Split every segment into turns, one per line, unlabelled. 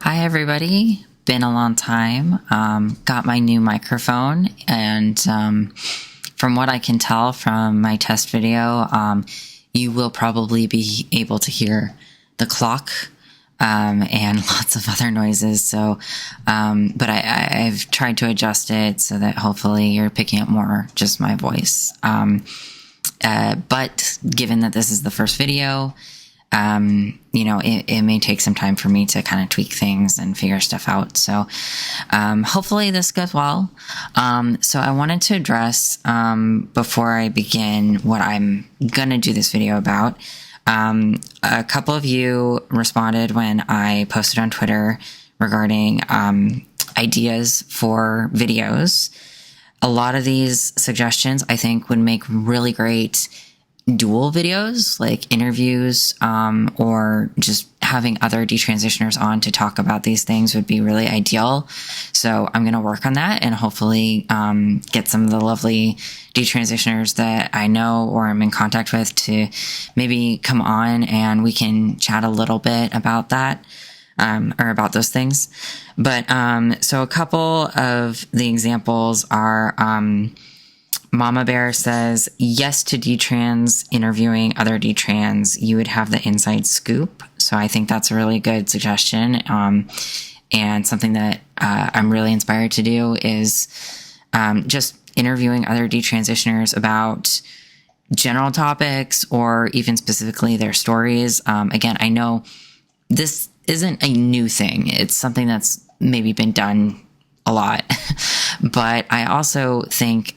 Hi, everybody. Been a long time. Got my new microphone, and from what I can tell from my test video, you will probably be able to hear the clock and lots of other noises. So, but I've tried to adjust it so that hopefully you're picking up more just my voice. But given that this is the first video, it may take some time for me to kind of tweak things and figure stuff out. So, hopefully this goes well. So I wanted to address, before I begin, what I'm gonna do this video about. A couple of you responded when I posted on Twitter regarding, ideas for videos. A lot of these suggestions I think would make really great dual videos, like interviews, or just having other detransitioners on to talk about these things would be really ideal. So I'm going to work on that and hopefully get some of the lovely detransitioners that I know or I'm in contact with to maybe come on and we can chat a little bit about that, or about those things. But so a couple of the examples are Mama Bear says, yes to Detrans, interviewing other Detrans, you would have the inside scoop. So I think that's a really good suggestion. And something that I'm really inspired to do is just interviewing other detransitioners about general topics or even specifically their stories. Again, I know this isn't a new thing. It's something that's maybe been done a lot. But I also think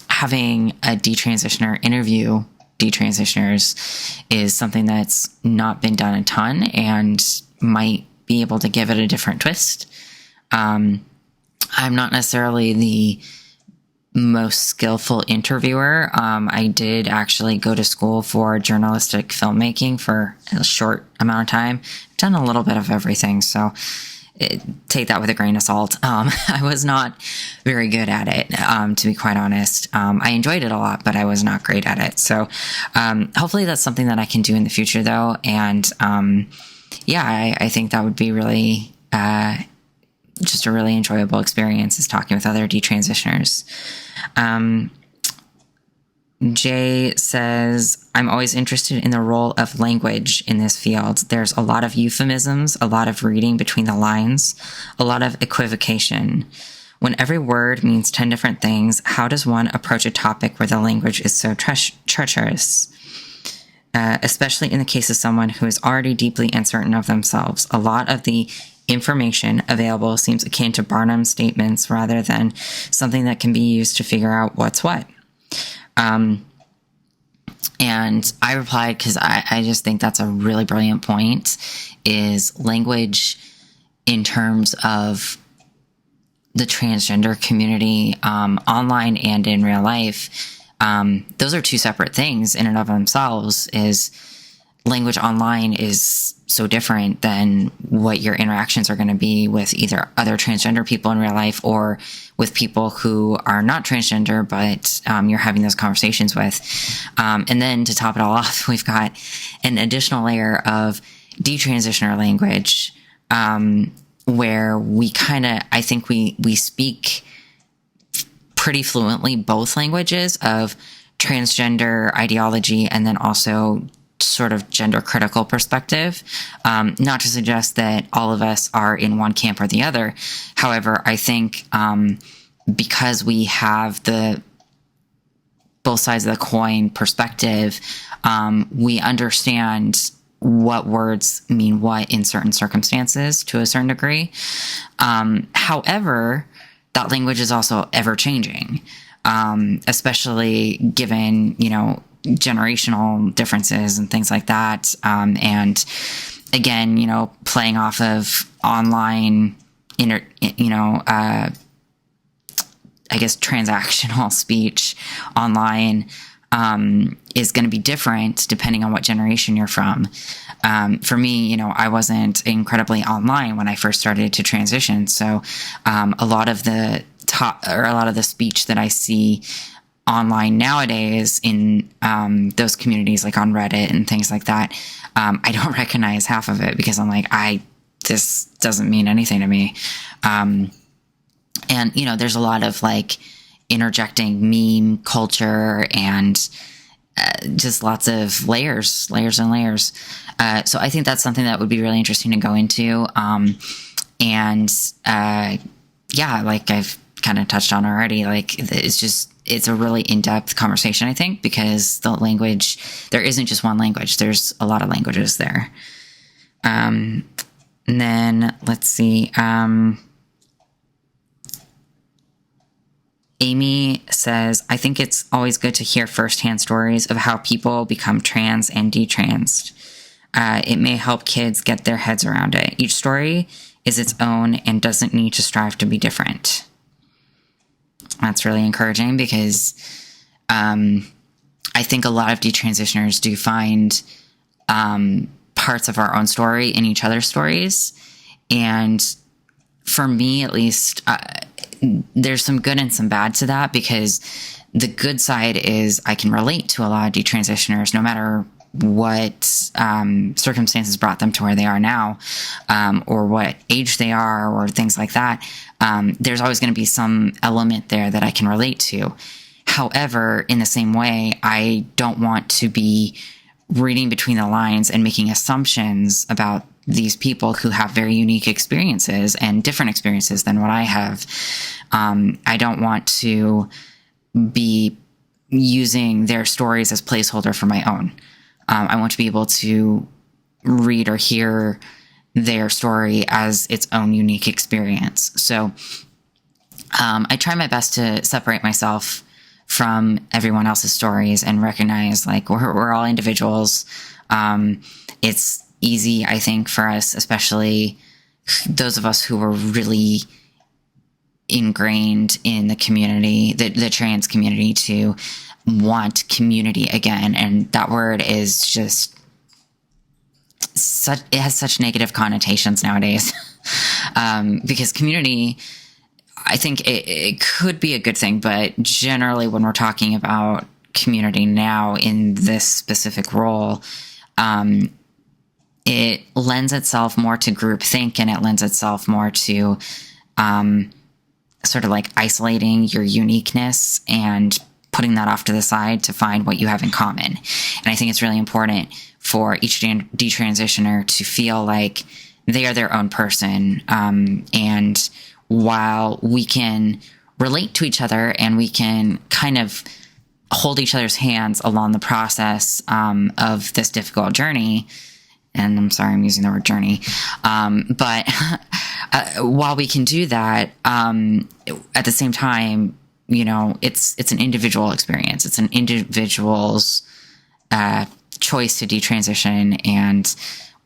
having a detransitioner interview detransitioners is something that's not been done a ton and might be able to give it a different twist. I'm not necessarily the most skillful interviewer. I did actually go to school for journalistic filmmaking for a short amount of time. I've done a little bit of everything, so take that with a grain of salt. I was not very good at it, to be quite honest. I enjoyed it a lot, but I was not great at it. So hopefully that's something that I can do in the future, though. And I think that would be really just a really enjoyable experience, is talking with other detransitioners. Jay says, I'm always interested in the role of language in this field. There's a lot of euphemisms, a lot of reading between the lines, a lot of equivocation. When every word means 10 different things, how does one approach a topic where the language is so treacherous? Especially in the case of someone who is already deeply uncertain of themselves. A lot of the information available seems akin to Barnum's statements rather than something that can be used to figure out what's what. And I replied, because I just think that's a really brilliant point, is language in terms of the transgender community, online and in real life. Those are two separate things in and of themselves. Is language online is so different than what your interactions are going to be with either other transgender people in real life or with people who are not transgender, but you're having those conversations with. And then to top it all off, we've got an additional layer of detransitioner language, where we kind of, I think we speak pretty fluently both languages of transgender ideology and then also sort of gender critical perspective. Not to suggest that all of us are in one camp or the other. However, I think because we have the both sides of the coin perspective, we understand what words mean what in certain circumstances to a certain degree. However, that language is also ever changing, especially given, generational differences and things like that. And again, playing off of online, transactional speech online, is going to be different depending on what generation you're from. For me, I wasn't incredibly online when I first started to transition. So, a lot of the speech that I see online nowadays in those communities, like on Reddit and things like that, I don't recognize half of it because I'm like, I this doesn't mean anything to me. And, you know, there's a lot of like interjecting meme culture and just lots of layers and layers. So I think that's something that would be really interesting to go into. Yeah, like I've kind of touched on already, like it's a really in-depth conversation, I think, because the language, there isn't just one language. There's a lot of languages there. And then let's see. Amy says, I think it's always good to hear firsthand stories of how people become trans and detransed. It may help kids get their heads around it. Each story is its own and doesn't need to strive to be different. That's really encouraging because I think a lot of detransitioners do find parts of our own story in each other's stories. And for me, at least, there's some good and some bad to that, because the good side is I can relate to a lot of detransitioners no matter what circumstances brought them to where they are now, or what age they are, or things like that. There's always going to be some element there that I can relate to. However, in the same way, I don't want to be reading between the lines and making assumptions about these people who have very unique experiences and different experiences than what I have. I don't want to be using their stories as placeholder for my own. I want to be able to read or hear their story as its own unique experience. So I try my best to separate myself from everyone else's stories and recognize, like, we're all individuals. It's easy, I think, for us, especially those of us who were really ingrained in the community, the trans community, to want community again. And that word is just it has such negative connotations nowadays. Because community, I think it could be a good thing, but generally when we're talking about community now in this specific role, it lends itself more to groupthink, and it lends itself more to sort of like isolating your uniqueness and putting that off to the side to find what you have in common. And I think it's really important for each detransitioner to feel like they are their own person. And while we can relate to each other and we can kind of hold each other's hands along the process of this difficult journey, and I'm sorry, I'm using the word journey. But while we can do that, at the same time, you know, it's an individual experience. It's an individual's choice to detransition, and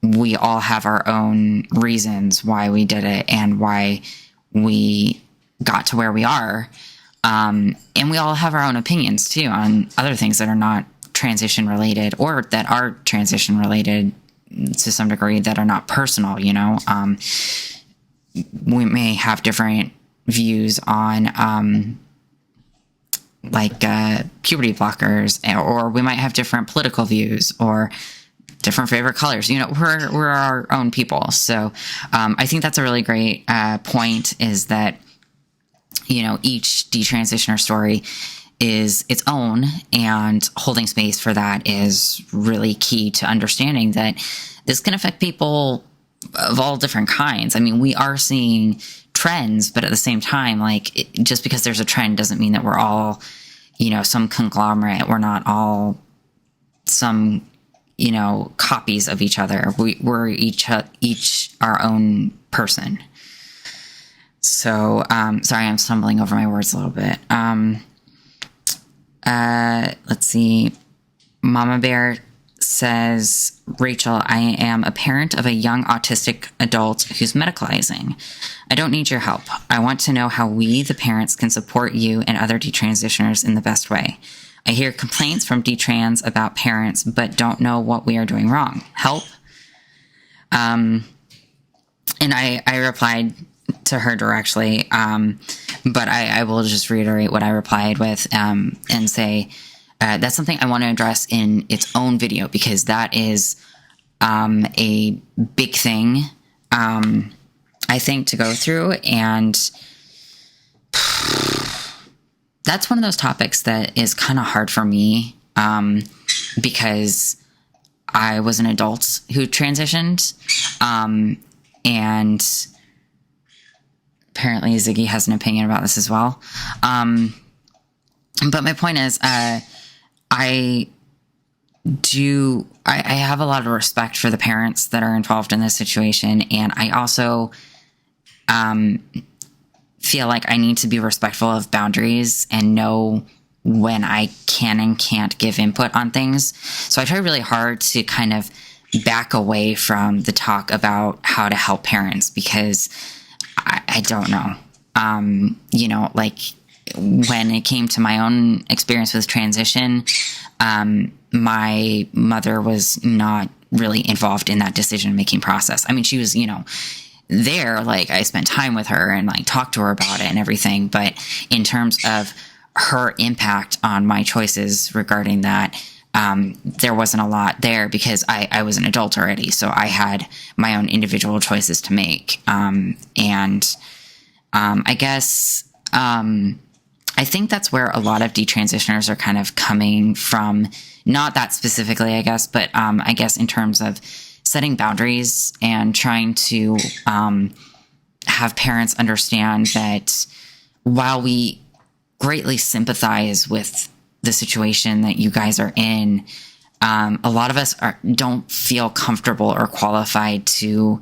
we all have our own reasons why we did it and why we got to where we are. And we all have our own opinions too on other things that are not transition related, or that are transition related to some degree, that are not personal, you know. We may have different views on puberty blockers, or we might have different political views or different favorite colors. You know, we're our own people. So I think that's a really great point, is that, you know, each detransitioner story is its own, and holding space for that is really key to understanding that this can affect people of all different kinds. I mean, we are seeing trends, but at the same time, like, just because there's a trend doesn't mean that we're all, you know, some conglomerate. We're not all some, you know, copies of each other. We're each our own person. So, sorry, I'm stumbling over my words a little bit. Let's see. Mama Bear says, Rachel, I am a parent of a young autistic adult who's medicalizing. I don't need your help. I want to know how we, the parents, can support you and other detransitioners in the best way. I hear complaints from Detrans about parents, but don't know what we are doing wrong. Help? And I replied to her directly, but I will just reiterate what I replied with, and say that's something I want to address in its own video, because that is a big thing I think, to go through. And that's one of those topics that is kind of hard for me, because I was an adult who transitioned, and apparently Ziggy has an opinion about this as well. But my point is, I have a lot of respect for the parents that are involved in this situation. And I also feel like I need to be respectful of boundaries and know when I can and can't give input on things. So I try really hard to kind of back away from the talk about how to help parents, because I don't know. Like when it came to my own experience with transition, my mother was not really involved in that decision-making process. I mean, she was, there, like I spent time with her and like talked to her about it and everything. But in terms of her impact on my choices regarding that, there wasn't a lot there, because I was an adult already. So I had my own individual choices to make. I guess, I think that's where a lot of detransitioners are kind of coming from. Not that specifically, I guess, but I guess in terms of setting boundaries and trying to have parents understand that while we greatly sympathize with the situation that you guys are in, a lot of us don't feel comfortable or qualified to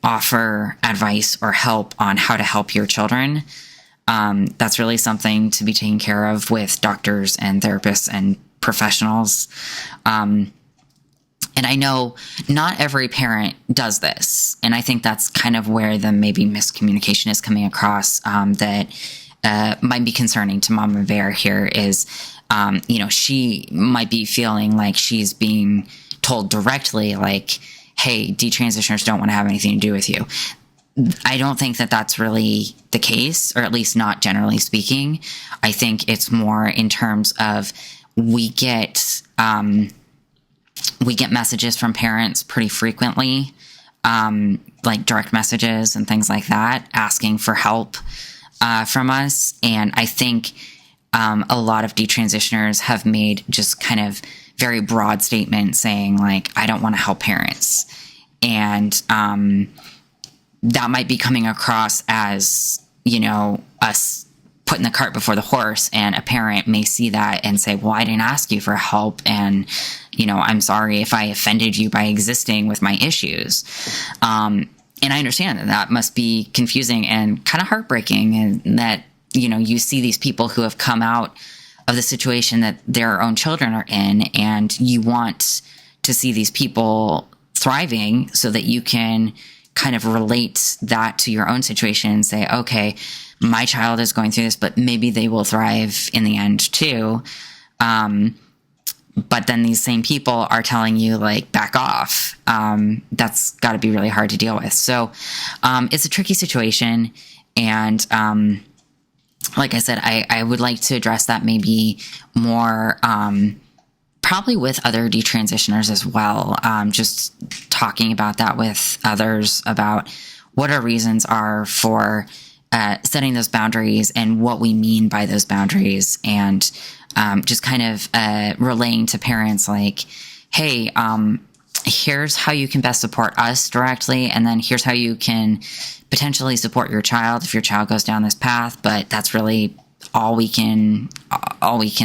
offer advice or help on how to help your children. That's really something to be taken care of with doctors and therapists and professionals. And I know not every parent does this. And I think that's kind of where the maybe miscommunication is coming across, that might be concerning to Mama Bear here is, she might be feeling like she's being told directly, like, hey, detransitioners don't want to have anything to do with you. I don't think that that's really the case, or at least not generally speaking. I think it's more in terms of we get messages from parents pretty frequently, like direct messages and things like that, asking for help from us. And I think a lot of detransitioners have made just kind of very broad statements saying, like, I don't want to help parents. And that might be coming across as, us putting the cart before the horse, and a parent may see that and say, well, I didn't ask you for help, and, I'm sorry if I offended you by existing with my issues. And I understand that must be confusing and kind of heartbreaking, and that, you see these people who have come out of the situation that their own children are in, and you want to see these people thriving so that you can kind of relate that to your own situation and say, okay, my child is going through this, but maybe they will thrive in the end too. But then these same people are telling you, like, back off. That's got to be really hard to deal with. So it's a tricky situation. And like I said, I would like to address that maybe more, probably with other detransitioners as well. Just talking about that with others about what our reasons are for setting those boundaries and what we mean by those boundaries, and just kind of relaying to parents, like, hey, here's how you can best support us directly, and then here's how you can potentially support your child if your child goes down this path, but that's really all we can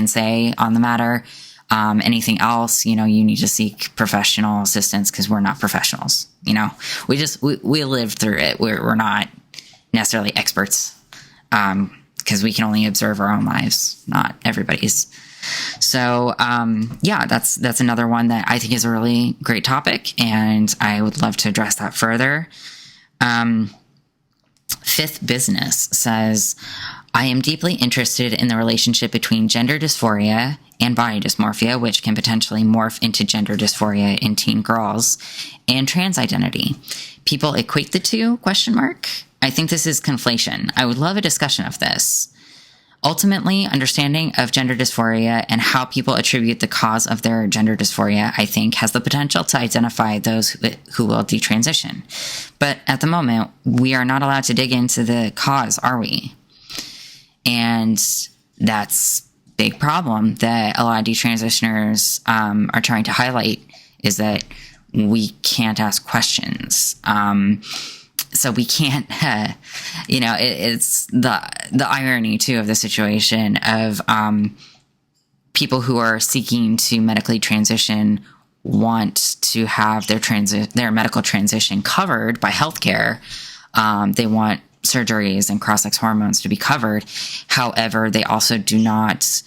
say on the matter. Anything else, you need to seek professional assistance, because we're not professionals. We lived through it. We're not necessarily experts, because we can only observe our own lives, not everybody's. So, that's another one that I think is a really great topic, and I would love to address that further. Fifth Business says, I am deeply interested in the relationship between gender dysphoria and body dysmorphia, which can potentially morph into gender dysphoria in teen girls, and trans identity. People equate the two, ? I think this is conflation. I would love a discussion of this. Ultimately, understanding of gender dysphoria and how people attribute the cause of their gender dysphoria, I think, has the potential to identify those who will detransition. But at the moment, we are not allowed to dig into the cause, are we? And that's a big problem that a lot of detransitioners are trying to highlight, is that we can't ask questions. So we can't, it's the irony too of the situation of people who are seeking to medically transition want to have their medical transition covered by healthcare. They want surgeries and cross-sex hormones to be covered. However, they also do not.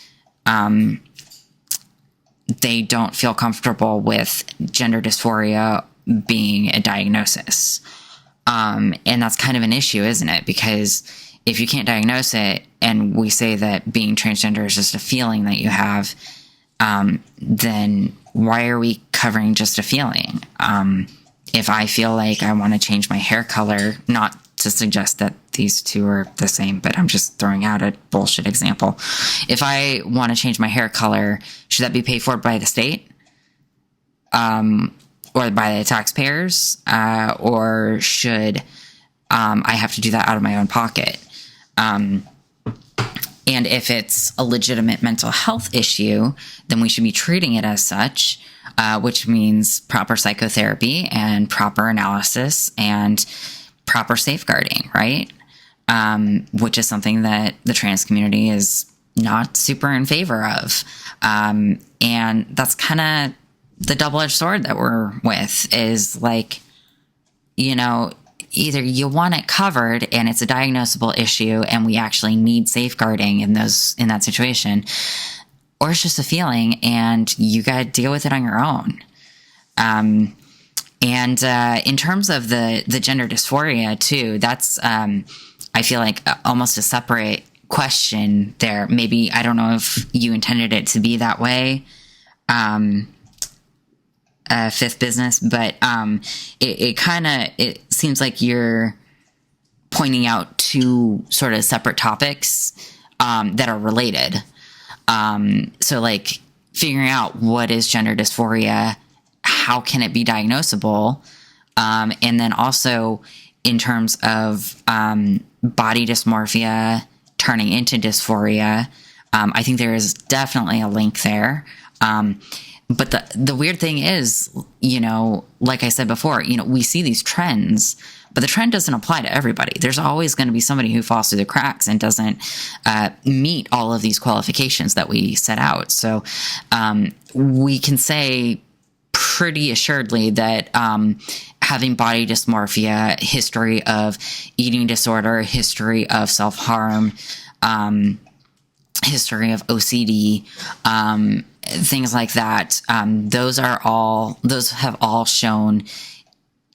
They don't feel comfortable with gender dysphoria being a diagnosis. And that's kind of an issue, isn't it? Because if you can't diagnose it, and we say that being transgender is just a feeling that you have, then why are we covering just a feeling? If I feel like I want to change my hair color, not to suggest that these two are the same, but I'm just throwing out a bullshit example. If I want to change my hair color, should that be paid for by the state? Or by the taxpayers, or should I have to do that out of my own pocket? And if it's a legitimate mental health issue, then we should be treating it as such, which means proper psychotherapy and proper analysis and proper safeguarding, right? Which is something that the trans community is not super in favor of. And that's kind of the double-edged sword that we're with, is like, either you want it covered and it's a diagnosable issue and we actually need safeguarding in that situation, or it's just a feeling and you got to deal with it on your own. And in terms of the gender dysphoria too, that's, I feel like almost a separate question there. Maybe, I don't know if you intended it to be that way. Fifth business, but it seems like you're pointing out two sort of separate topics that are related. So like figuring out what is gender dysphoria, how can it be diagnosable, and then also in terms of body dysmorphia turning into dysphoria, I think there is definitely a link there. But the weird thing is, like I said before, we see these trends, but the trend doesn't apply to everybody. There's always going to be somebody who falls through the cracks and doesn't meet all of these qualifications that we set out. So we can say pretty assuredly that having body dysmorphia, history of eating disorder, history of self-harm, history of OCD, things like that. Those have all shown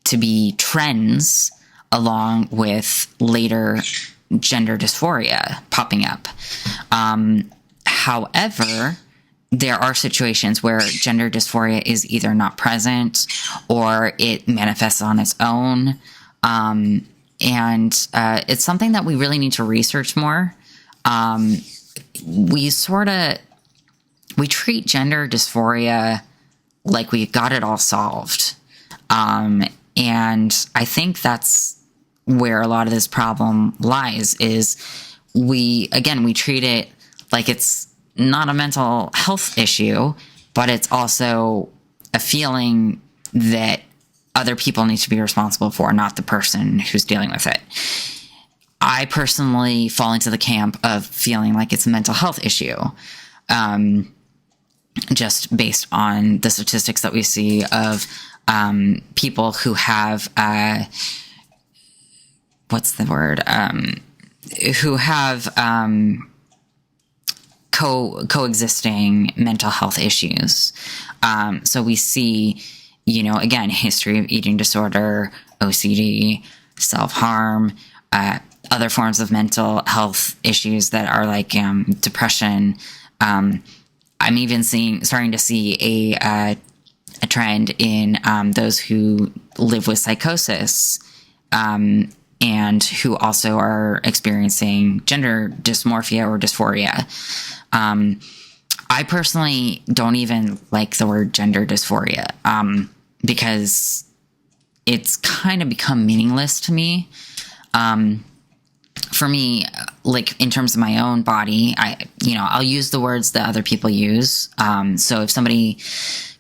to be trends along with later gender dysphoria popping up. However, there are situations where gender dysphoria is either not present or it manifests on its own. And it's something that we really need to research more. We treat gender dysphoria like we got it all solved. And I think that's where a lot of this problem lies, is we treat it like it's not a mental health issue, but it's also a feeling that other people need to be responsible for, not the person who's dealing with it. I personally fall into the camp of feeling like it's a mental health issue. Just based on the statistics that we see of people who have who have coexisting mental health issues. So we see, again, history of eating disorder, OCD, self-harm, other forms of mental health issues that are like depression. I'm even starting to see a trend in those who live with psychosis, and and who also are experiencing gender dysmorphia or dysphoria. I personally don't even like the word gender dysphoria because it's kind of become meaningless to me. For me, like in terms of my own body, I'll use the words that other people use. So if somebody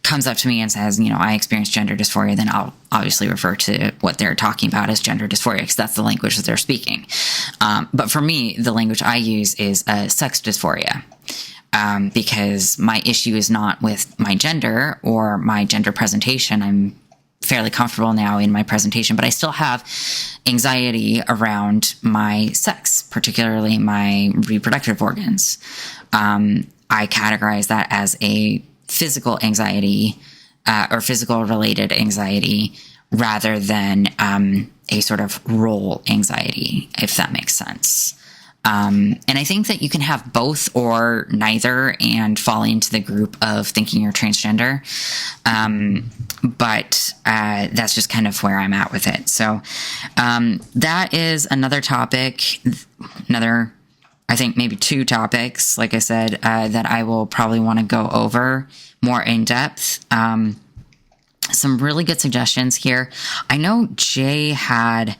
comes up to me and says, I experience gender dysphoria, then I'll obviously refer to what they're talking about as gender dysphoria because that's the language that they're speaking. But for me, the language I use is sex dysphoria. Because my issue is not with my gender or my gender presentation. I'm fairly comfortable now in my presentation, but I still have anxiety around my sex, particularly my reproductive organs. I categorize that as a physical anxiety or physical related anxiety rather than a sort of role anxiety, if that makes sense. And I think that you can have both or neither and fall into the group of thinking you're transgender. But that's just kind of where I'm at with it. So that is another topic, I think maybe two topics, like I said, that I will probably want to go over more in depth. Some really good suggestions here. I know Jay had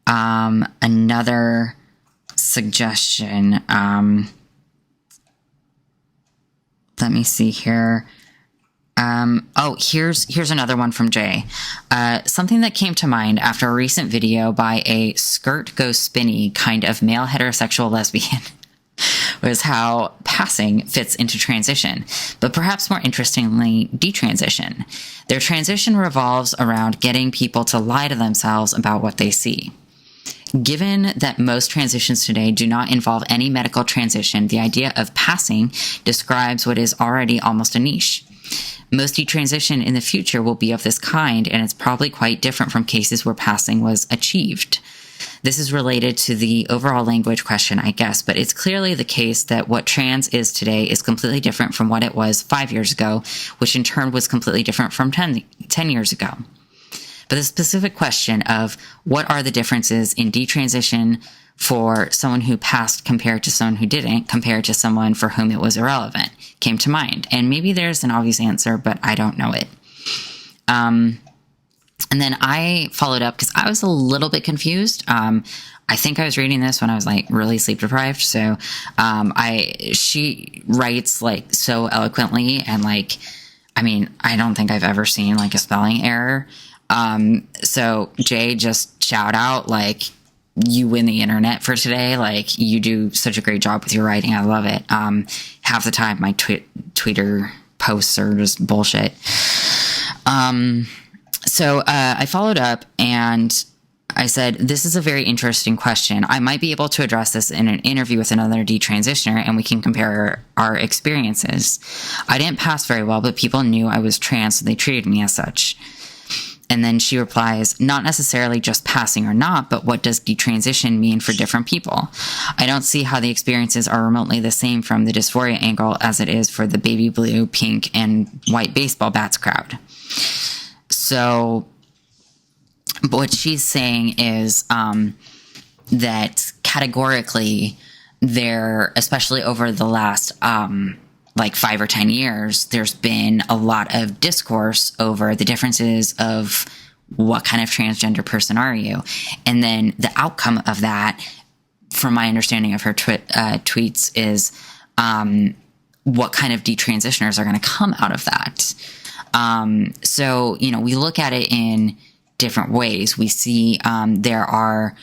another suggestion. Let me see here. Here's another one from Jay. Something that came to mind after a recent video by a skirt goes spinny kind of male heterosexual lesbian was how passing fits into transition, but perhaps more interestingly, detransition. Their transition revolves around getting people to lie to themselves about what they see. Given that most transitions today do not involve any medical transition, the idea of passing describes what is already almost a niche. Most detransition in the future will be of this kind, and it's probably quite different from cases where passing was achieved. This is related to the overall language question, I guess, but it's clearly the case that what trans is today is completely different from what it was 5 years ago, which in turn was completely different from 10 years ago. But the specific question of what are the differences in detransition for someone who passed compared to someone who didn't, compared to someone for whom it was irrelevant, came to mind. And maybe there's an obvious answer, but I don't know it. And then I followed up because I was a little bit confused. I think I was reading this when I was like really sleep deprived. So she writes like so eloquently and like, I don't think I've ever seen like a spelling error. So Jay, just shout out, like, you win the internet for today. Like, you do such a great job with your writing. I love it. Half the time my Twitter posts are just bullshit. So I followed up and I said, this is a very interesting question. I might be able to address this in an interview with another detransitioner and we can compare our experiences. I didn't pass very well, but people knew I was trans, so they treated me as such. And then she replies, not necessarily just passing or not, but what does detransition mean for different people? I don't see how the experiences are remotely the same from the dysphoria angle as it is for the baby blue, pink, and white baseball bats crowd. So what she's saying is that categorically there, especially over the last like 5 or 10 years, there's been a lot of discourse over the differences of what kind of transgender person are you? And then the outcome of that, from my understanding of her tweets, is what kind of detransitioners are going to come out of that. So, we look at it in different ways. We see there are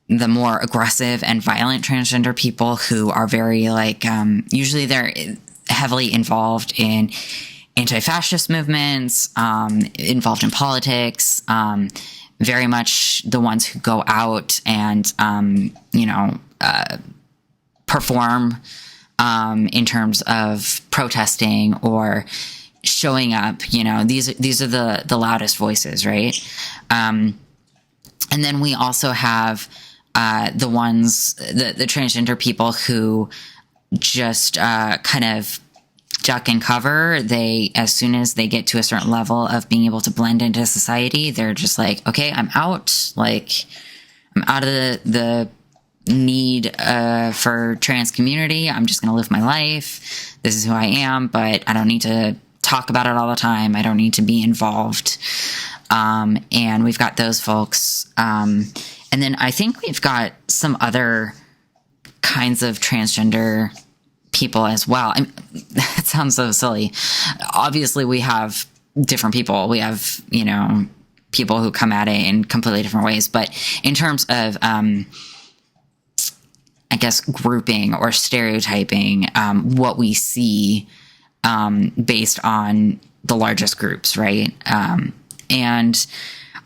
the more aggressive and violent transgender people who are very usually they're heavily involved in anti-fascist movements, involved in politics, very much the ones who go out and, perform in terms of protesting or showing up. These are the loudest voices, right? And then we also have the ones, the transgender people who just kind of duck and cover. They, as soon as they get to a certain level of being able to blend into society, they're just like, okay, I'm out. Like, I'm out of the need for trans community. I'm just going to live my life. This is who I am, but I don't need to talk about it all the time. I don't need to be involved. And we've got those folks. And then I think we've got some other kinds of transgender people as well. I mean, it sounds so silly. Obviously, we have different people. We have, people who come at it in completely different ways. But in terms of, I guess, grouping or stereotyping, what we see based on the largest groups, right? And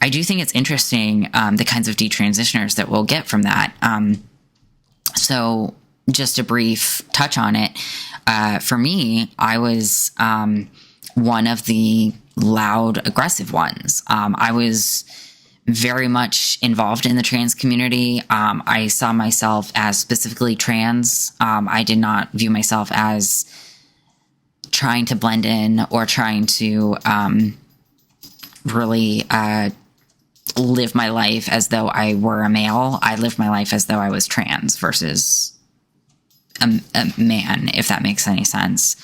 I do think it's interesting, the kinds of detransitioners that we'll get from that. So just a brief touch on it. For me, I was one of the loud, aggressive ones. I was very much involved in the trans community. I saw myself as specifically trans. I did not view myself as trying to blend in or trying to really live my life as though I were a male. I lived my life as though I was trans versus a man, if that makes any sense.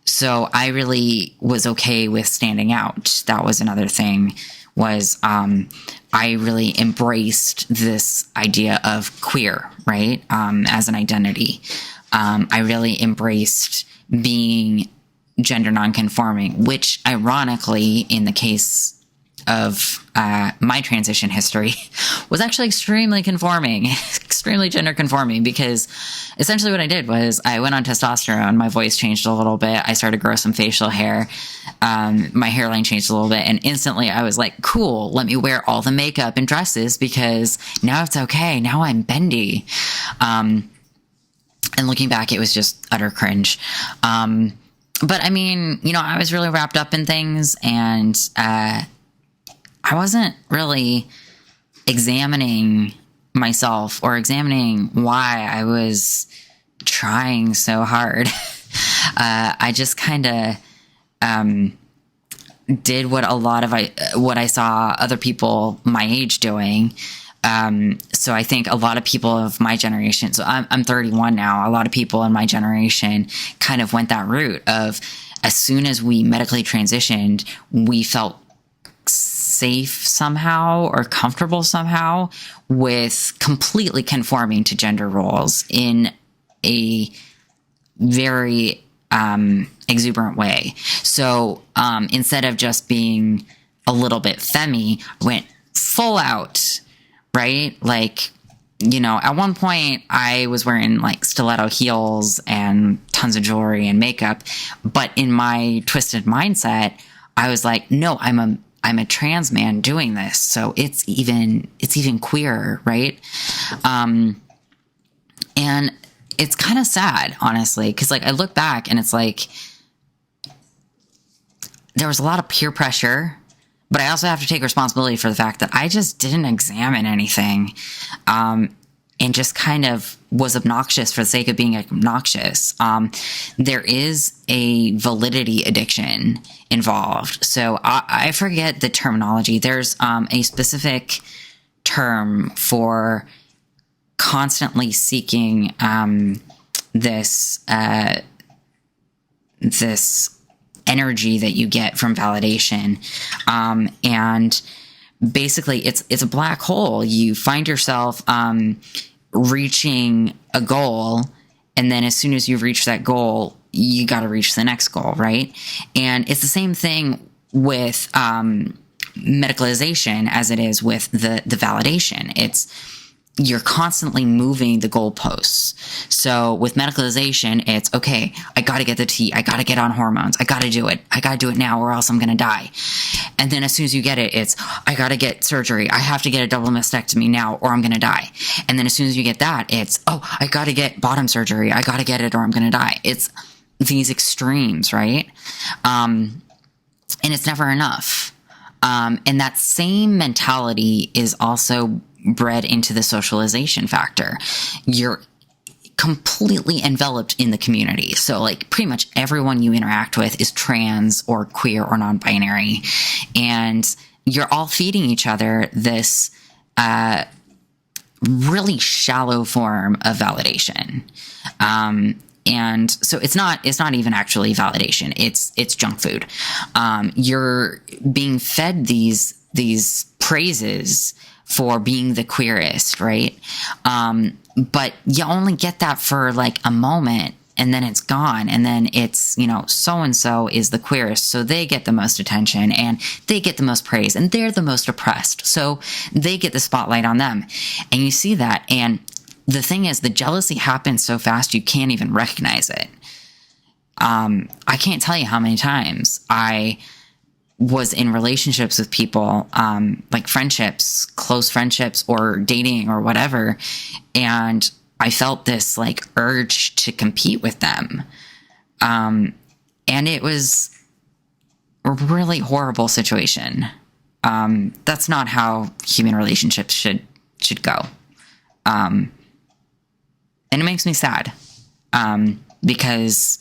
So I really was okay with standing out. That was another thing, was I really embraced this idea of queer, right, as an identity. I really embraced being gender nonconforming, which ironically, in the case of my transition history, was actually extremely conforming, extremely gender conforming, because essentially what I did was I went on testosterone, my voice changed a little bit, I started to grow some facial hair, my hairline changed a little bit, and instantly I was like, cool, let me wear all the makeup and dresses because now it's okay, now I'm bendy. And looking back, it was just utter cringe. But I mean, I was really wrapped up in things, and I wasn't really examining myself or examining why I was trying so hard. I just kind of did what what I saw other people my age doing. So I think a lot of people of my generation, so I'm 31 now, a lot of people in my generation kind of went that route of, as soon as we medically transitioned, we felt safe somehow or comfortable somehow with completely conforming to gender roles in a very exuberant way. So instead of just being a little bit femmy, went full out, right? Like, at one point I was wearing like stiletto heels and tons of jewelry and makeup, but in my twisted mindset, I was like, no, I'm a trans man doing this, so it's even queerer, right? And it's kind of sad, honestly, because like I look back and it's like there was a lot of peer pressure, but I also have to take responsibility for the fact that I just didn't examine anything, and just kind of was obnoxious for the sake of being obnoxious. There is a validity addiction involved. So I forget the terminology. There's a specific term for constantly seeking this energy that you get from validation. And basically it's a black hole. You find yourself reaching a goal, and then as soon as you've reached that goal, you got to reach the next goal, right? And it's the same thing with medicalization as it is with the validation. You're constantly moving the goalposts. So with medicalization, it's okay, I got to get the T, I got to get on hormones, I got to do it now or else I'm going to die. And then as soon as you get it, it's, I got to get surgery, I have to get a double mastectomy now or I'm going to die. And then as soon as you get that, it's, oh, I got to get bottom surgery, I got to get it or I'm going to die. It's these extremes, right? And it's never enough. And that same mentality is also bred into the socialization factor. You're completely enveloped in the community. So like pretty much everyone you interact with is trans or queer or non-binary. And you're all feeding each other this really shallow form of validation. And so it's not even actually validation. It's junk food. You're being fed these praises for being the queerest, right? But you only get that for like a moment, and then it's gone. And then it's, so-and-so is the queerest, so they get the most attention and they get the most praise, and they're the most oppressed, so they get the spotlight on them. And you see that. And the thing is, the jealousy happens so fast, you can't even recognize it. I can't tell you how many times I was in relationships with people, like friendships, close friendships, or dating or whatever. And I felt this like urge to compete with them. And it was a really horrible situation. That's not how human relationships should go. And it makes me sad, because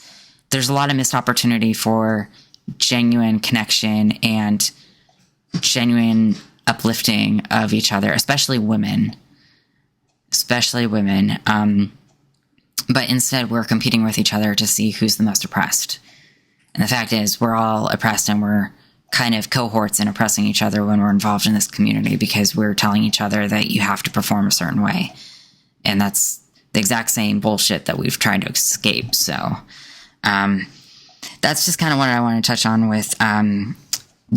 there's a lot of missed opportunity for genuine connection and genuine uplifting of each other, especially women. But instead, we're competing with each other to see who's the most oppressed. And the fact is, we're all oppressed, and we're kind of cohorts in oppressing each other when we're involved in this community, because we're telling each other that you have to perform a certain way. And that's the exact same bullshit that we've tried to escape. So that's just kind of what I want to touch on with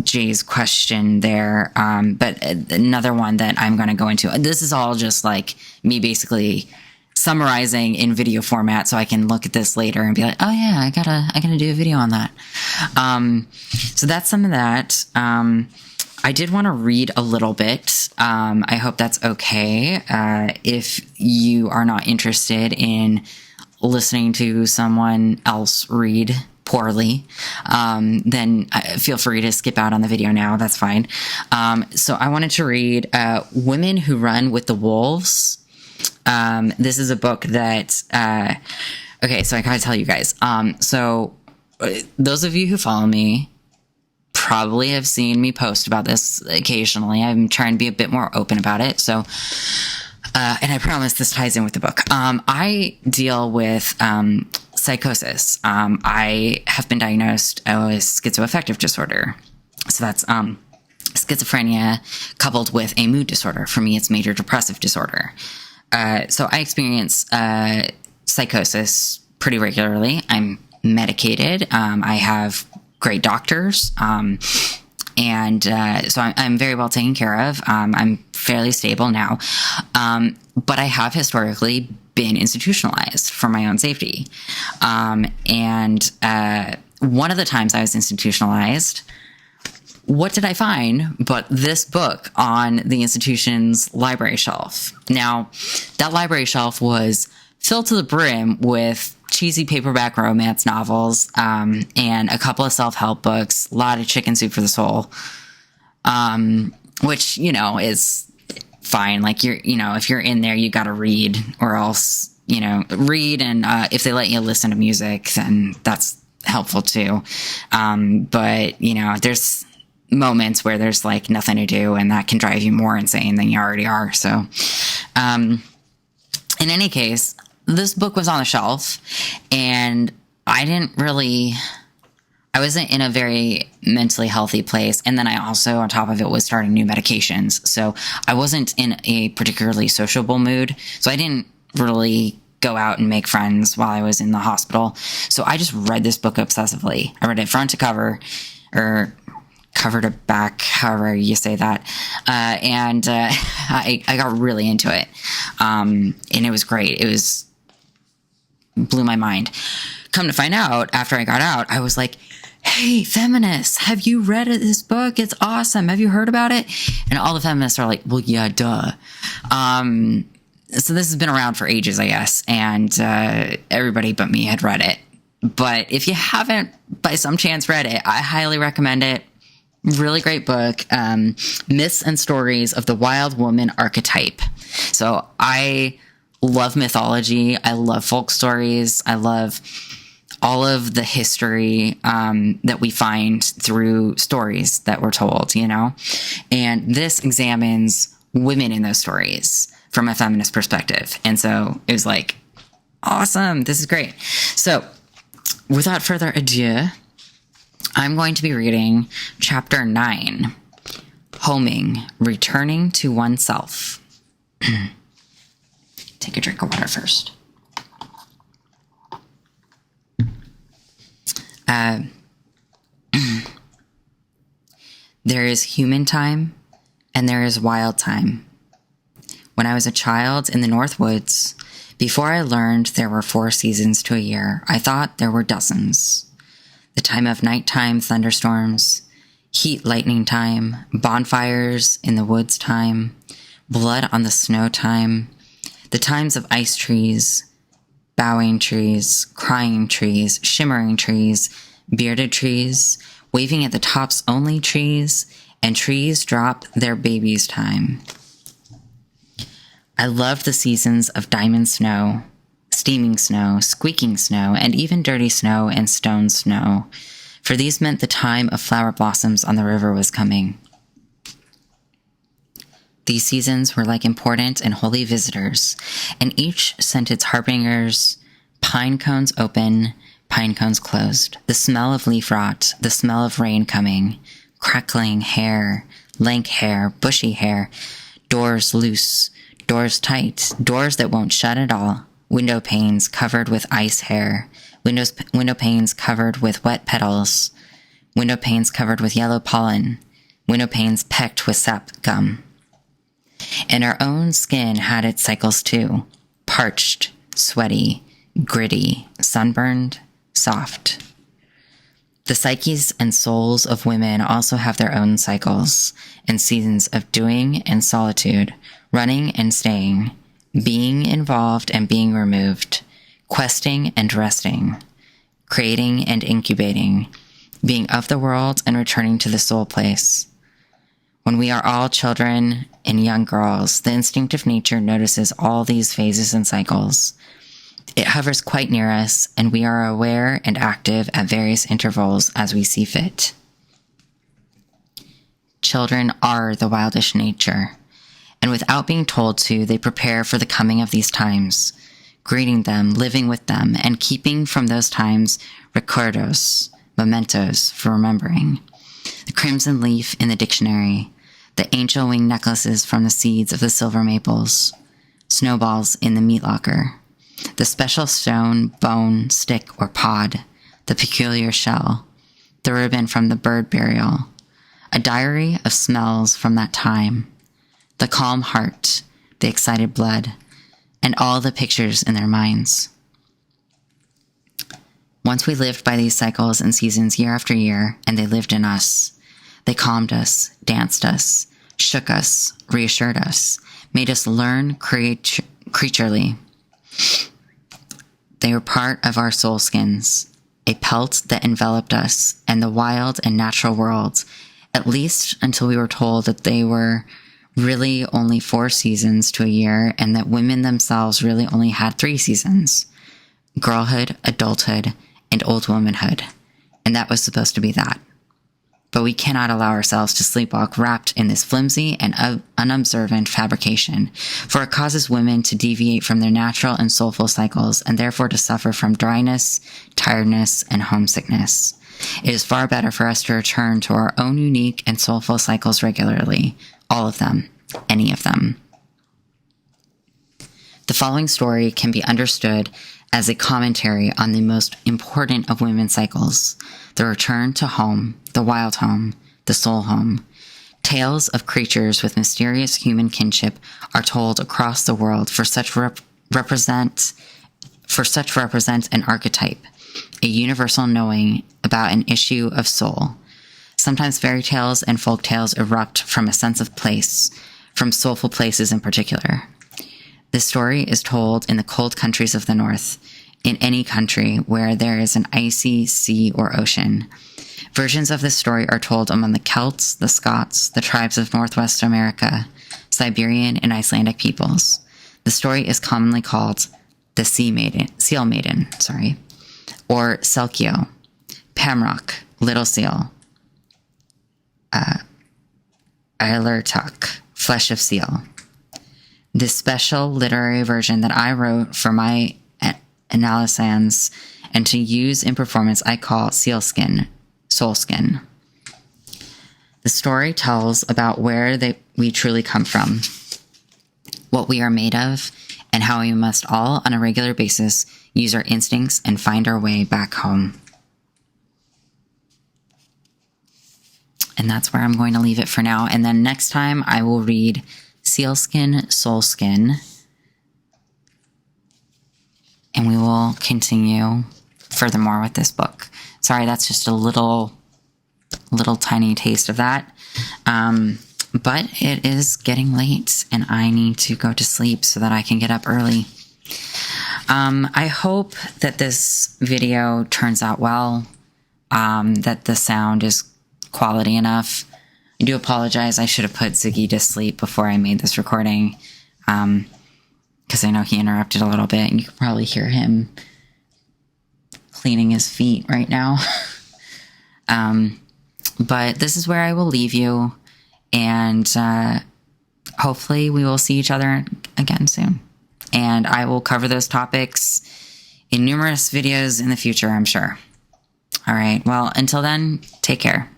Jay's question there. But another one that I'm going to go into, this is all just like me basically summarizing in video format, so I can look at this later and be like, oh yeah, I gotta do a video on that. So that's some of that. I did want to read a little bit. I hope that's okay. If you are not interested in listening to someone else read poorly, then feel free to skip out on the video now. That's fine. So I wanted to read Women Who Run with the Wolves. This is a book that, okay, so I gotta tell you guys. So those of you who follow me probably have seen me post about this occasionally. I'm trying to be a bit more open about it. So, and I promise this ties in with the book. I deal with psychosis. I have been diagnosed with schizoaffective disorder. So that's schizophrenia coupled with a mood disorder. For me, it's major depressive disorder. So I experience psychosis pretty regularly. I'm medicated. I have great doctors. So I'm very well taken care of. I'm fairly stable now. But I have historically been institutionalized for my own safety. One of the times I was institutionalized, what did I find but this book on the institution's library shelf? Now, that library shelf was filled to the brim with cheesy paperback romance novels, and a couple of self-help books, a lot of Chicken Soup for the Soul, which, is fine. Like, if you're in there, you got to read, or else, read. And if they let you listen to music, then that's helpful too. But, there's moments where there's like nothing to do, and that can drive you more insane than you already are. So, in any case, this book was on the shelf, and I wasn't in a very mentally healthy place. And then I also, on top of it, was starting new medications. So I wasn't in a particularly sociable mood. So I didn't really go out and make friends while I was in the hospital. So I just read this book obsessively. I read it front to cover, or cover to back, however you say that. I got really into it. And it was great. It blew my mind. Come to find out, after I got out, I was like, hey, feminists, have you read this book? It's awesome. Have you heard about it? And all the feminists are like, well, yeah, duh. So this has been around for ages, I guess. And everybody but me had read it. But if you haven't, by some chance, read it, I highly recommend it. Really great book. Myths and Stories of the Wild Woman Archetype. So I love mythology. I love folk stories. I love all of the history that we find through stories that we're told, And this examines women in those stories from a feminist perspective. And so it was like, awesome, this is great. So without further ado, I'm going to be reading chapter 9, Homing, Returning to Oneself. Take a drink of water first. There is human time and there is wild time. When I was a child in the North Woods, before I learned there were 4 seasons to a year, I thought there were dozens. The time of nighttime thunderstorms, heat lightning time, bonfires in the woods time, blood on the snow time, the times of ice trees, bowing trees, crying trees, shimmering trees, bearded trees, waving at the tops only trees, and trees drop their babies time. I loved the seasons of diamond snow, steaming snow, squeaking snow, and even dirty snow and stone snow, for these meant the time of flower blossoms on the river was coming. These seasons were like important and holy visitors, and each sent its harbingers, pine cones open, pine cones closed, the smell of leaf rot, the smell of rain coming, crackling hair, lank hair, bushy hair, doors loose, doors tight, doors that won't shut at all, window panes covered with ice hair, window panes covered with wet petals, window panes covered with yellow pollen, window panes pecked with sap gum. And our own skin had its cycles too, parched, sweaty, gritty, sunburned, soft. The psyches and souls of women also have their own cycles and seasons of doing and solitude, running and staying, being involved and being removed, questing and resting, creating and incubating, being of the world and returning to the soul place. When we are all children and young girls, the instinct of nature notices all these phases and cycles. It hovers quite near us, and we are aware and active at various intervals as we see fit. Children are the wildish nature, and without being told to, they prepare for the coming of these times, greeting them, living with them, and keeping from those times recuerdos, mementos for remembering. The crimson leaf in the dictionary, the angel wing necklaces from the seeds of the silver maples, snowballs in the meat locker, the special stone, bone, stick, or pod, the peculiar shell, the ribbon from the bird burial, a diary of smells from that time, the calm heart, the excited blood, and all the pictures in their minds. Once we lived by these cycles and seasons year after year, and they lived in us. They calmed us, danced us, shook us, reassured us, made us learn creaturely. They were part of our soul skins, a pelt that enveloped us and the wild and natural world, at least until we were told that they were really only 4 seasons to a year and that women themselves really only had 3 seasons: girlhood, adulthood, and old womanhood. And that was supposed to be that. But we cannot allow ourselves to sleepwalk wrapped in this flimsy and unobservant fabrication, for it causes women to deviate from their natural and soulful cycles, and therefore to suffer from dryness, tiredness, and homesickness. It is far better for us to return to our own unique and soulful cycles regularly, all of them, any of them. The following story can be understood as a commentary on the most important of women's cycles: the return to home, the wild home, the soul home. Tales of creatures with mysterious human kinship are told across the world, for such represent an archetype, a universal knowing about an issue of soul. Sometimes fairy tales and folk tales erupt from a sense of place, from soulful places in particular. This story is told in the cold countries of the north, in any country where there is an icy sea or ocean. Versions of this story are told among the Celts, the Scots, the tribes of Northwest America, Siberian and Icelandic peoples. The story is commonly called the Seal Maiden, or Selkio, Pamrock, Little Seal, Eilertuck, Flesh of Seal. This special literary version that I wrote for my analysans and to use in performance I call Sealskin, Soulskin. The story tells about where we truly come from, what we are made of, and how we must all, on a regular basis, use our instincts and find our way back home. And that's where I'm going to leave it for now. And then next time I will read Sealskin, Soulskin. And we will continue furthermore with this book. Sorry, that's just a little tiny taste of that. But it is getting late and I need to go to sleep so that I can get up early. I hope that this video turns out well, that the sound is quality enough. I do apologize. I should have put Ziggy to sleep before I made this recording, because I know he interrupted a little bit and you can probably hear him cleaning his feet right now. But this is where I will leave you, and hopefully we will see each other again soon. And I will cover those topics in numerous videos in the future, I'm sure. All right. Well, until then, take care.